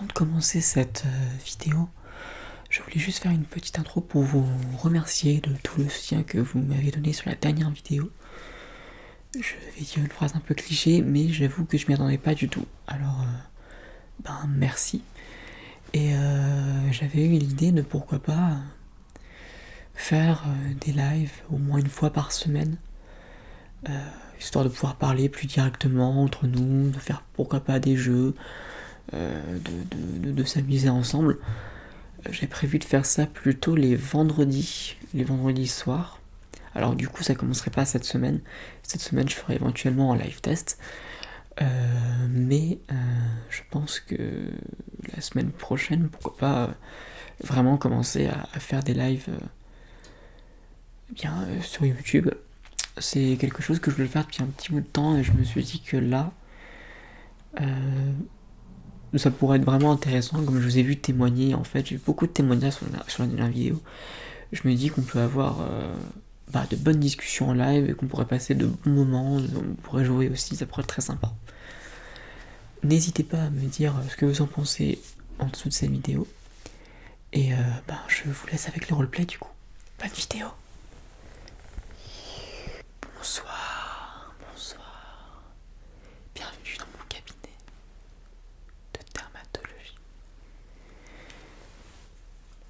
Avant de commencer cette vidéo, je voulais juste faire une petite intro pour vous remercier de tout le soutien que vous m'avez donné sur la dernière vidéo. Je vais dire une phrase un peu cliché, mais j'avoue que je m'y attendais pas du tout. Alors, merci. Et j'avais eu l'idée de pourquoi pas faire des lives au moins une fois par semaine, histoire de pouvoir parler plus directement entre nous, de faire pourquoi pas des jeux, de s'amuser ensemble. J'ai prévu de faire ça plutôt les vendredis soirs. Alors du coup ça commencerait pas cette semaine. Cette semaine je ferai éventuellement un live test. Mais je pense que la semaine prochaine, pourquoi pas vraiment commencer à faire des lives sur YouTube. C'est quelque chose que je voulais faire depuis un petit bout de temps et je me suis dit que là, ça pourrait être vraiment intéressant. Comme je vous ai vu témoigner, en fait, j'ai eu beaucoup de témoignages sur la dernière vidéo. Je me dis qu'on peut avoir de bonnes discussions en live et qu'on pourrait passer de bons moments, on pourrait jouer aussi, ça pourrait être très sympa. N'hésitez pas à me dire ce que vous en pensez en dessous de cette vidéo. Et je vous laisse avec le roleplay du coup. Bonne vidéo. Bonsoir. Bienvenue dans mon cabinet de dermatologie.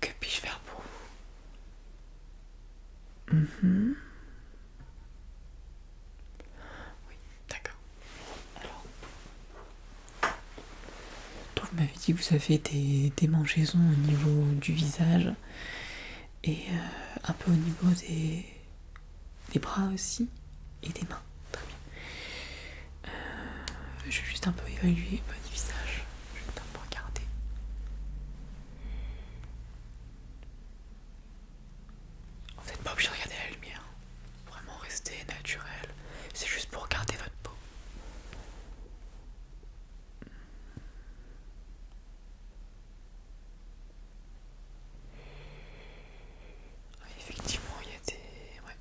Que puis-je faire pour vous? Oui, d'accord. Alors, donc vous m'avez dit que vous avez des démangeaisons au niveau du visage et un peu au niveau des bras aussi et des mains. Très bien. Je vais juste un peu évaluer votre visage. Je vais un peu regarder. Vous n'êtes pas obligé de regarder la lumière. Vraiment rester naturel. C'est juste pour regarder votre peau. Oui, effectivement, il y a des... Ouais.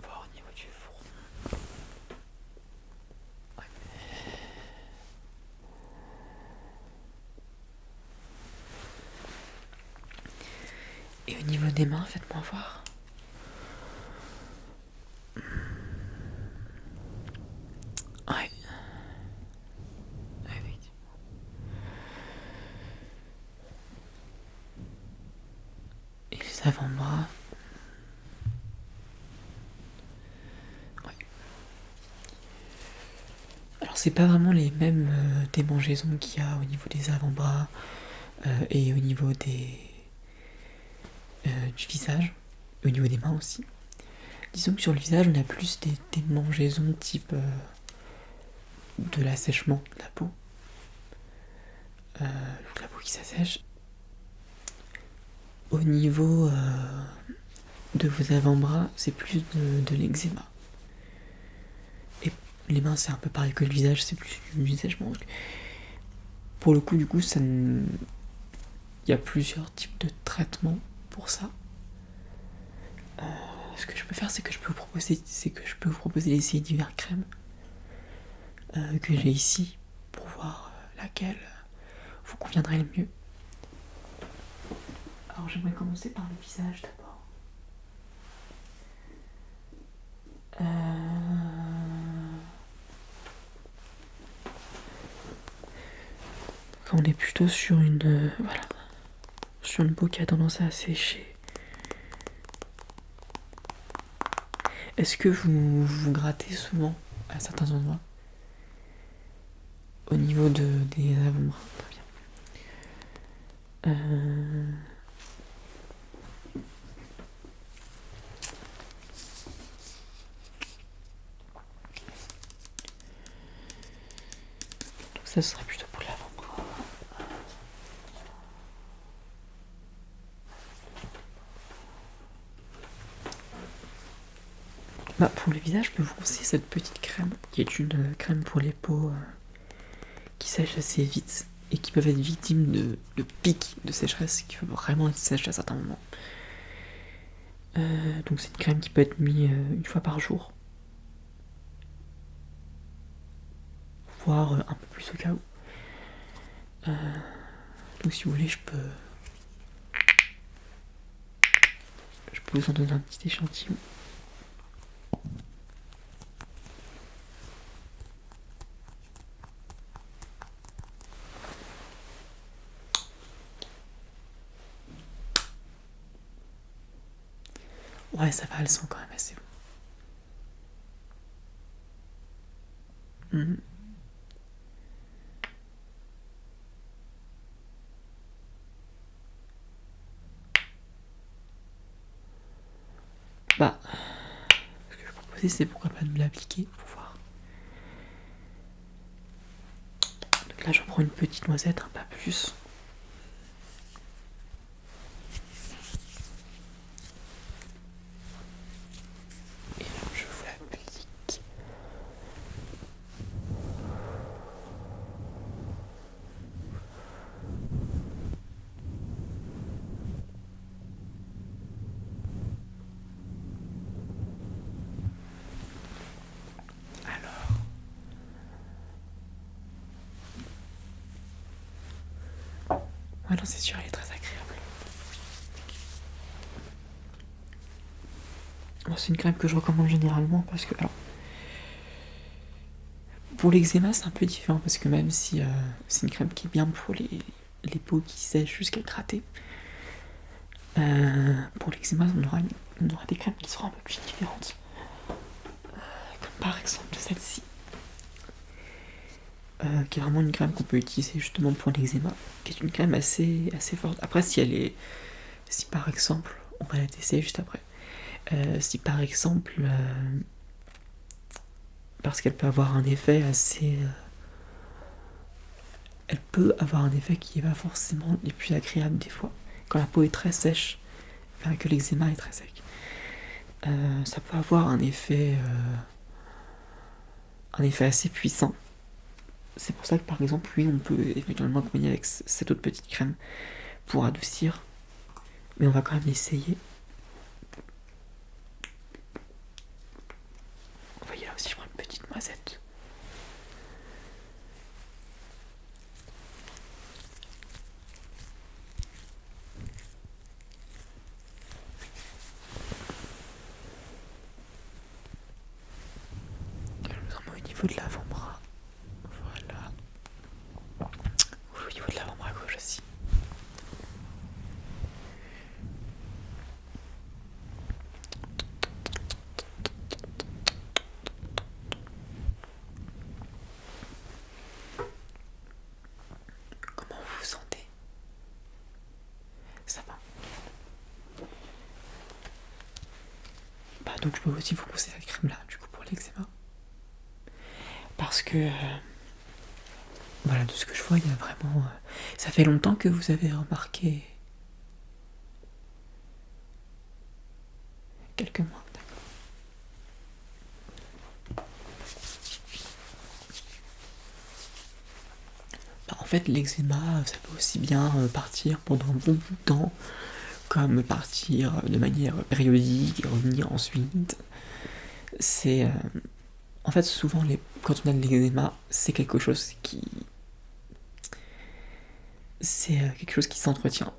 Voir au niveau du front. Ouais. Et au niveau des mains, faites-moi voir. Ouais. Effectivement. Et les avant-bras. Ouais. Alors c'est pas vraiment les mêmes démangeaisons qu'il y a au niveau des avant-bras et au niveau du visage, au niveau des mains aussi. Disons que sur le visage, on a plus des démangeaisons type de l'assèchement de la peau. Donc la peau qui s'assèche. Au niveau de vos avant-bras, c'est plus de l'eczéma. Et les mains, c'est un peu pareil que le visage, c'est plus du assèchement. Pour le coup, du coup, il y a plusieurs types de traitements pour ça. Ce que je peux faire, c'est que je peux vous proposer d'essayer divers crèmes que j'ai ici pour voir laquelle vous conviendrait le mieux. Alors j'aimerais commencer par le visage d'abord. Quand on est plutôt sur une sur une peau qui a tendance à sécher. Est-ce que vous vous grattez souvent à certains endroits? Au niveau des avant-bras, très bien. Donc ça serait plutôt pour l'avant-bras. Pour le visage, je peux vous conseiller cette petite crème, qui est une crème pour les peaux qui sèchent assez vite et qui peuvent être victimes de pics de sécheresse, qui peuvent vraiment être sèches à certains moments. Donc c'est une crème qui peut être mise une fois par jour, voire un peu plus au cas où. Donc si vous voulez, je peux vous en donner un petit échantillon. Ouais, ça va, elles sont quand même assez bon. Bah, ce que je proposais, c'est pourquoi pas de l'appliquer pour voir. Donc là, j'en prends une petite noisette, pas plus. Et là, je vous l'applique. Alors. Ouais, non, c'est sûr, elle est très agréable. Bon, c'est une crème que je recommande généralement parce que, alors, pour l'eczéma, c'est un peu différent parce que même si c'est une crème qui est bien pour les peaux qui sèchent jusqu'à gratter, pour l'eczéma, on aura des crèmes qui seront un peu plus différentes. Comme par exemple celle-ci, qui est vraiment une crème qu'on peut utiliser justement pour l'eczéma, qui est une crème assez forte. Après, si par exemple, on va la tester juste après, si par exemple, parce qu'elle peut avoir un effet elle peut avoir un effet qui n'est pas forcément les plus agréables des fois, quand la peau est très sèche, que l'eczéma est très sec. Ça peut avoir un effet assez puissant. C'est pour ça que par exemple, oui, on peut éventuellement accompagner avec cette autre petite crème pour adoucir, mais on va quand même l'essayer. Vous voyez là aussi, je prends une petite noisette. Je vous en mets au niveau de l'avant-bras. Voilà. Au niveau de l'avant-bras gauche aussi. Comment vous vous sentez? Ça va. Bah donc je peux aussi vous conseiller cette crème là, du coup, pour l'eczéma. Parce que voilà, de ce que je vois, il y a vraiment. Ça fait longtemps que vous avez remarqué. Quelques mois, d'accord. Bah, en fait, l'eczéma, ça peut aussi bien partir pendant un bon bout de temps, comme partir de manière périodique et revenir ensuite. C'est. En fait, souvent, quand on a de l'eczéma, c'est quelque chose qui. C'est quelque chose qui s'entretient.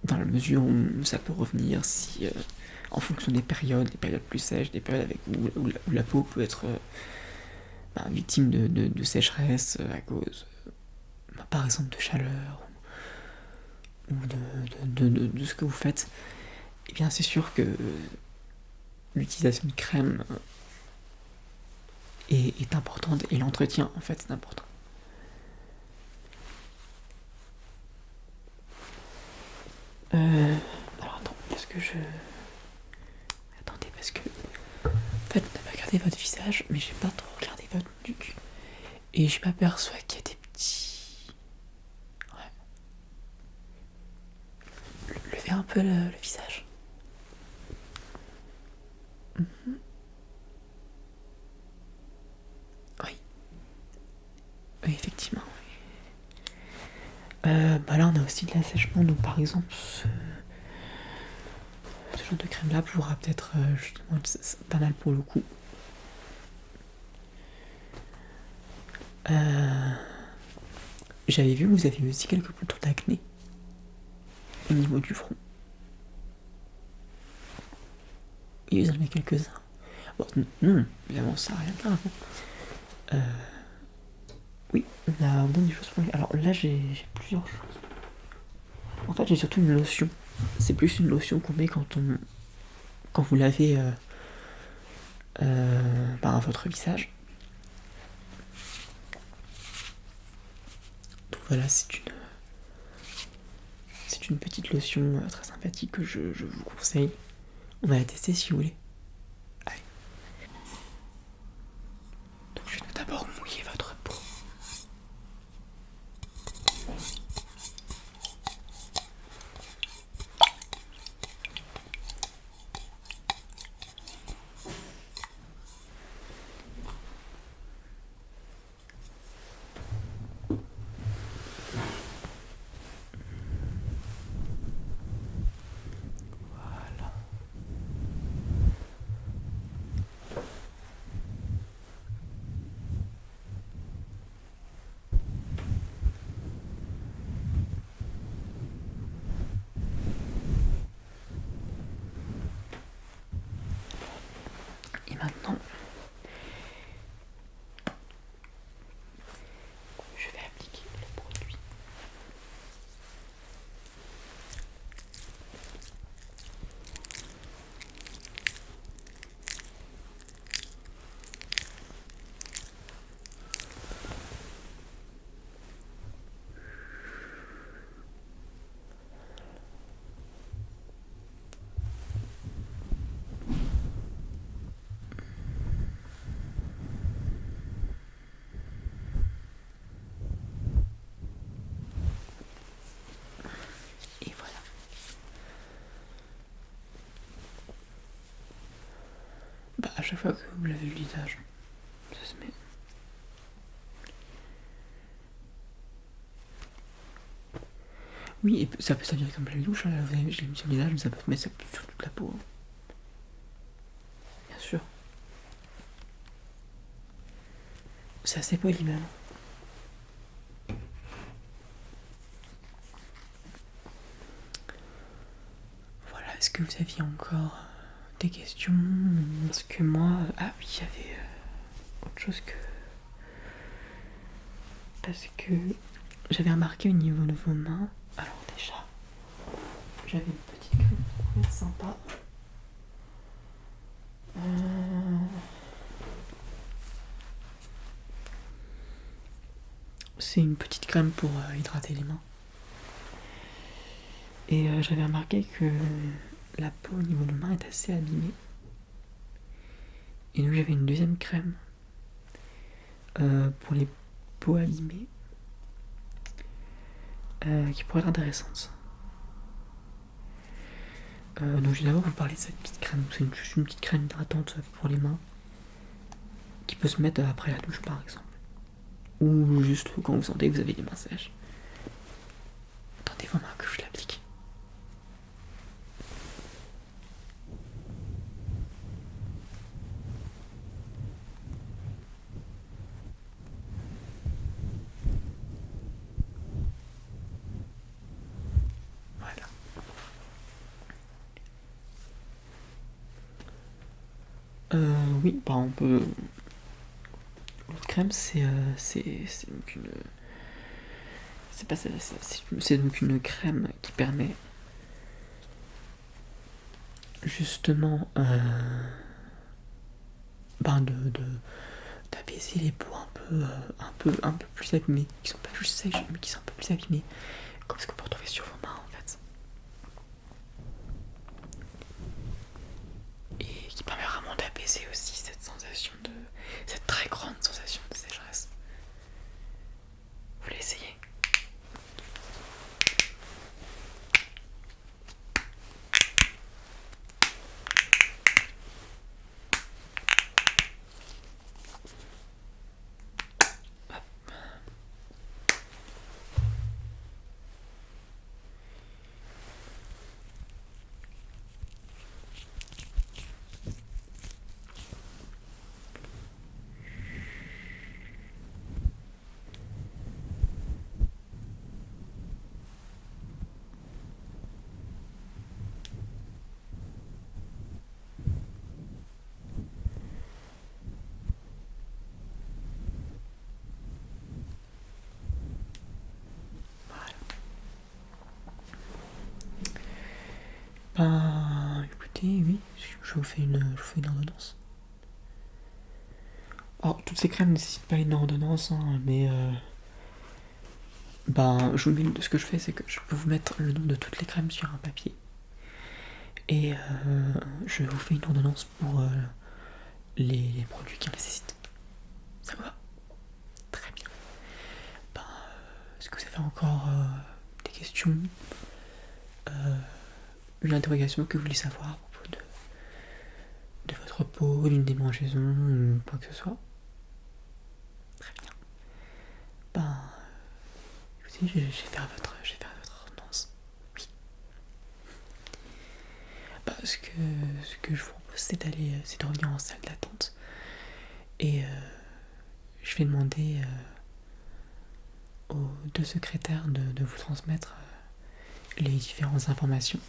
Dans la mesure où ça peut revenir si. En fonction des périodes plus sèches, des périodes où la peau peut être victime de sécheresse à cause, par exemple, de chaleur ou de ce que vous faites, eh bien c'est sûr que l'utilisation de crème est importante et l'entretien en fait est important. Alors attends, parce que je... Attendez, parce que... En fait, on a regardé votre visage, mais j'ai pas trop regardé votre nuque. Et je m'aperçois qu'il y a des petits... Ouais. Levez un peu le visage. Mm-hmm. Oui. Oui, effectivement. Bah là, on a aussi de l'assèchement, donc par exemple, ce ce genre de crème là pourra peut-être justement être pas mal pour le coup. J'avais vu que vous aviez aussi quelques boutons d'acné au niveau du front. Et vous en avez quelques-uns. Bon, non, évidemment, ça n'a rien de grave. Oui, on a des choses pour... Alors là, j'ai plusieurs choses. En fait, j'ai surtout une lotion. C'est plus une lotion qu'on met quand vous lavez votre visage. Donc voilà, c'est une petite lotion très sympathique que je vous conseille. On va la tester si vous voulez. Allez. Donc je vais d'abord mouiller votre peau. Et maintenant, je vais appliquer le produit. Et voilà. Bah à chaque fois que vous lavez le visage, ça se met. Oui, et ça peut servir comme pleine douche, hein. Vous avez, je l'ai mis sur le visage, mais ça peut se mettre sur toute la peau. Bien sûr. C'est assez poli même. Voilà, est-ce que vous aviez encore des questions? Parce que moi... Ah oui, il y avait autre chose que... Parce que j'avais remarqué au niveau de vos mains... Alors déjà, j'avais une petite crème qui pouvait être sympa. C'est une petite crème pour hydrater les mains. Et j'avais remarqué que la peau au niveau de main est assez abîmée. Et donc j'avais une deuxième crème pour les peaux abîmées qui pourrait être intéressante. Donc je vais d'abord vous parler de cette petite crème. C'est juste une petite crème hydratante pour les mains qui peut se mettre après la douche par exemple. Ou juste quand vous sentez que vous avez les mains sèches. Attendez vos mains que je l'applique. Voilà. Oui, bah on peut... L'autre crème c'est donc une... C'est pas ça, c'est donc une crème qui permet justement d'apaiser les peaux un peu plus abîmées, qui sont pas juste sèches mais qui sont un peu plus abîmées, comme ce qu'on peut retrouver sur vos mains en fait, et qui permet vraiment d'apaiser aussi cette très grande sensation de sécheresse. Vous voulez essayer? Ben, écoutez, oui, je vous fais une ordonnance. Alors, toutes ces crèmes ne nécessitent pas une ordonnance, hein, mais ben, ce que je fais, c'est que je peux vous mettre le nom de toutes les crèmes sur un papier. Et je vous fais une ordonnance pour les produits qui en nécessitent. Ça va? Très bien. Ben, est-ce que vous avez encore des questions? Une interrogation que vous voulez savoir à propos de votre peau, d'une démangeaison ou quoi que ce soit? Très bien. Ben, écoutez, je vais faire votre ordonnance. Oui. Ben, ce que je vous propose, c'est de revenir en salle d'attente. Et je vais demander aux deux secrétaires de vous transmettre les différentes informations.